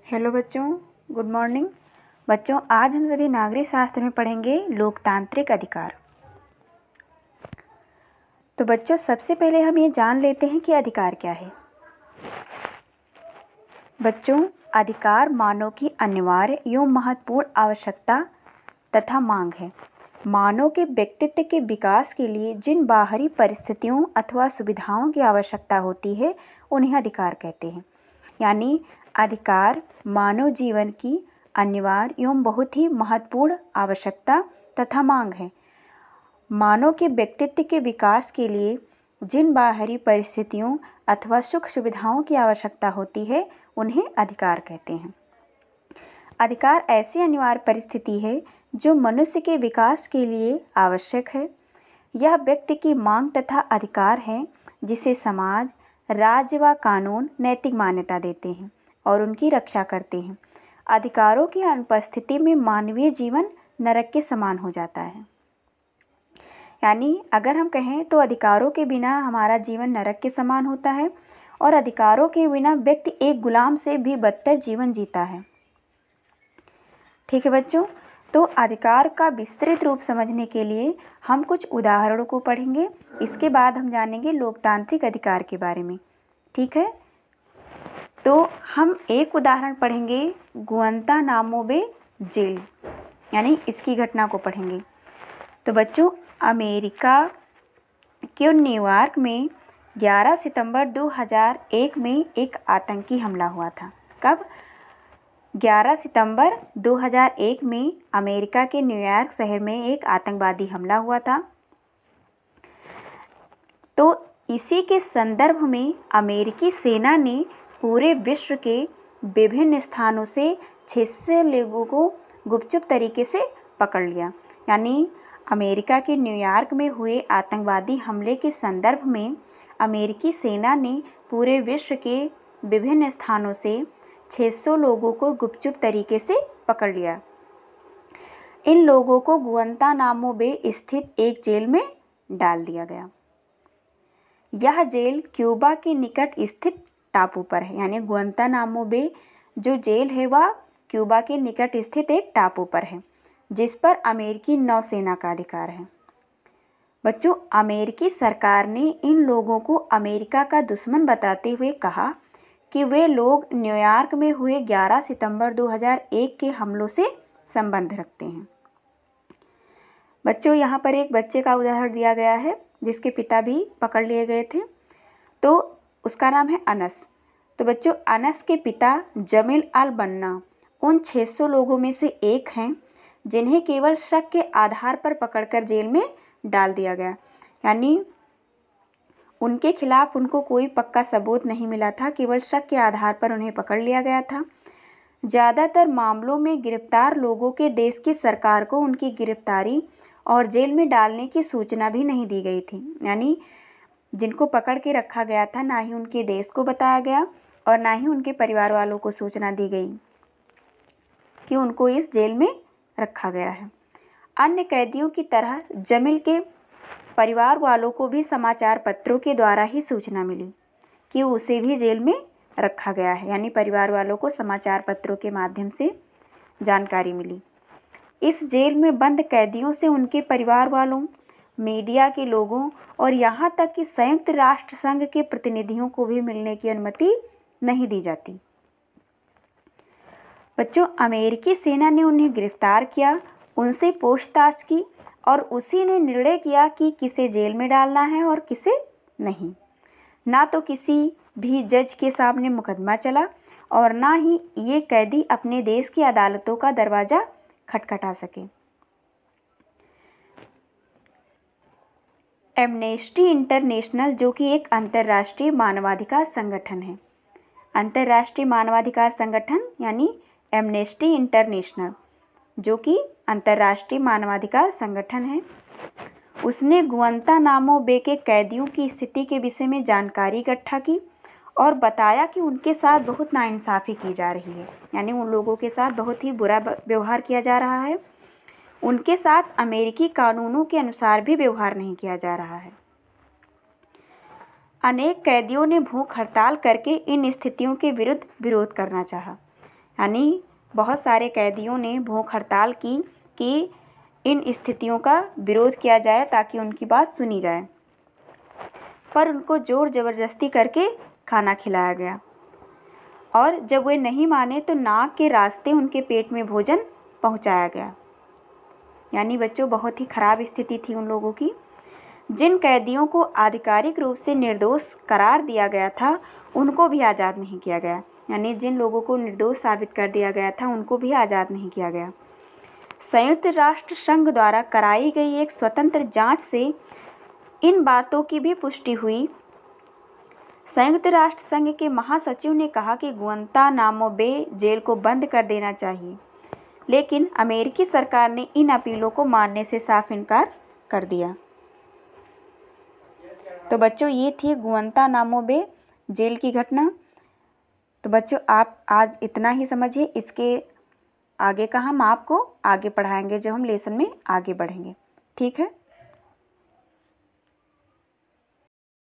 Hello बच्चों, good morning. बच्चों, आज हम सभी नागरिक शास्त्र में पढ़ेंगे लोकतांत्रिक अधिकार। तो बच्चों, सबसे पहले हम ये जान लेते हैं कि अधिकार क्या है। बच्चों, अधिकार मानव की अनिवार्य एवं महत्वपूर्ण आवश्यकता तथा मांग है। मानव के व्यक्तित्व के विकास के लिए जिन बाहरी परिस्थितियों अथवा सुविधाओं की आवश्यकता होती है उन्हें अधिकार कहते हैं। यानी अधिकार मानव जीवन की अनिवार्य एवं बहुत ही महत्वपूर्ण आवश्यकता तथा मांग है। मानव के व्यक्तित्व के विकास के लिए जिन बाहरी परिस्थितियों अथवा सुख सुविधाओं की आवश्यकता होती है उन्हें अधिकार कहते हैं। अधिकार ऐसी अनिवार्य परिस्थिति है जो मनुष्य के विकास के लिए आवश्यक है। यह व्यक्ति की मांग तथा अधिकार है जिसे समाज, राज्य व कानून नैतिक मान्यता देते हैं और उनकी रक्षा करते हैं। अधिकारों की अनुपस्थिति में मानवीय जीवन नरक के समान हो जाता है। यानी अगर हम कहें तो अधिकारों के बिना हमारा जीवन नरक के समान होता है और अधिकारों के बिना व्यक्ति एक गुलाम से भी बदतर जीवन जीता है। ठीक है बच्चों, तो अधिकार का विस्तृत रूप समझने के लिए हम कुछ उदाहरणों को पढ़ेंगे। इसके बाद हम जानेंगे लोकतांत्रिक अधिकार के बारे में। ठीक है, तो हम एक उदाहरण पढ़ेंगे गुआंतानामो बे जेल, यानी इसकी घटना को पढ़ेंगे। तो बच्चों, अमेरिका के न्यूयॉर्क में 11 सितंबर 2001 में एक आतंकी हमला हुआ था। कब? 11 सितंबर 2001 में अमेरिका के न्यूयॉर्क शहर में एक आतंकवादी हमला हुआ था। तो इसी के संदर्भ में अमेरिकी सेना ने पूरे विश्व के विभिन्न स्थानों से 600 लोगों को गुपचुप तरीके से पकड़ लिया। यानी अमेरिका के न्यूयॉर्क में हुए आतंकवादी हमले के संदर्भ में अमेरिकी सेना ने पूरे विश्व के विभिन्न स्थानों से 600 लोगों को गुपचुप तरीके से पकड़ लिया। इन लोगों को गुआंतानामो बे स्थित एक जेल में डाल दिया गया। यह जेल क्यूबा के निकट स्थित टापू पर है। यानी गुआंतानामो बे जो जेल है वह क्यूबा के निकट स्थित एक टापू पर है जिस पर अमेरिकी नौसेना का अधिकार है। बच्चों, अमेरिकी सरकार ने इन लोगों को अमेरिका का दुश्मन बताते हुए कहा कि वे लोग न्यूयॉर्क में हुए 11 सितंबर 2001 के हमलों से संबंध रखते हैं। बच्चों, यहाँ पर एक बच्चे का उदाहरण दिया गया है जिसके पिता भी पकड़ लिए गए थे। तो उसका नाम है अनस। तो बच्चों, अनस के पिता जमील अल बन्ना उन 600 लोगों में से एक हैं जिन्हें केवल शक के आधार पर पकड़कर जेल में डाल दिया गया। यानी उनके खिलाफ उनको कोई पक्का सबूत नहीं मिला था, केवल शक के आधार पर उन्हें पकड़ लिया गया था। ज़्यादातर मामलों में गिरफ्तार लोगों के देश की सरकार को उनकी गिरफ्तारी और जेल में डालने की सूचना भी नहीं दी गई थी। यानी जिनको पकड़ के रखा गया था ना ही उनके देश को बताया गया और ना ही उनके परिवार वालों को सूचना दी गई कि उनको इस जेल में रखा गया है। अन्य कैदियों की तरह जमील के परिवार वालों को भी समाचार पत्रों के द्वारा ही सूचना मिली कि उसे भी जेल में रखा गया है। यानी परिवार वालों को समाचार पत्रों के माध्यम से जानकारी मिली। इस जेल में बंद कैदियों से उनके परिवार वालों, मीडिया के लोगों और यहाँ तक कि संयुक्त राष्ट्र संघ के प्रतिनिधियों को भी मिलने की अनुमति नहीं दी जाती। बच्चों, अमेरिकी सेना ने उन्हें गिरफ्तार किया, उनसे पूछताछ की और उसी ने निर्णय किया कि किसे जेल में डालना है और किसे नहीं। ना तो किसी भी जज के सामने मुकदमा चला और ना ही ये कैदी अपने देश की अदालतों का दरवाज़ा खटखटा सके। एमनेस्टी इंटरनेशनल, जो कि एक अंतर्राष्ट्रीय मानवाधिकार संगठन है, अंतर्राष्ट्रीय मानवाधिकार संगठन यानी एमनेस्टी इंटरनेशनल, जो कि अंतर्राष्ट्रीय मानवाधिकार संगठन है, उसने गुआंतानामो बे के कैदियों की स्थिति के विषय में जानकारी इकट्ठा की और बताया कि उनके साथ बहुत नाइंसाफ़ी की जा रही है। यानी उन लोगों के साथ बहुत ही बुरा व्यवहार किया जा रहा है। उनके साथ अमेरिकी कानूनों के अनुसार भी व्यवहार नहीं किया जा रहा है। अनेक कैदियों ने भूख हड़ताल करके इन स्थितियों के विरुद्ध विरोध करना चाहा। यानी बहुत सारे कैदियों ने भूख हड़ताल की कि इन स्थितियों का विरोध किया जाए ताकि उनकी बात सुनी जाए, पर उनको ज़ोर ज़बरदस्ती करके खाना खिलाया गया और जब वे नहीं माने तो नाक के रास्ते उनके पेट में भोजन पहुंचाया गया। यानी बच्चों बहुत ही ख़राब स्थिति थी उन लोगों की। जिन कैदियों को आधिकारिक रूप से निर्दोष करार दिया गया था उनको भी आज़ाद नहीं किया गया। यानी जिन लोगों को निर्दोष साबित कर दिया गया था उनको भी आज़ाद नहीं किया गया। संयुक्त राष्ट्र संघ द्वारा कराई गई एक स्वतंत्र जांच से इन बातों की भी पुष्टि हुई। संयुक्त राष्ट्र संघ के महासचिव ने कहा कि गुआंतानामो बे जेल को बंद कर देना चाहिए, लेकिन अमेरिकी सरकार ने इन अपीलों को मानने से साफ इनकार कर दिया। तो बच्चों ये थी गुआंतानामो बे जेल की घटना। तो बच्चों आप आज इतना ही समझिए, इसके आगे का हम आपको आगे पढ़ाएंगे जब हम लेसन में आगे बढ़ेंगे। ठीक है।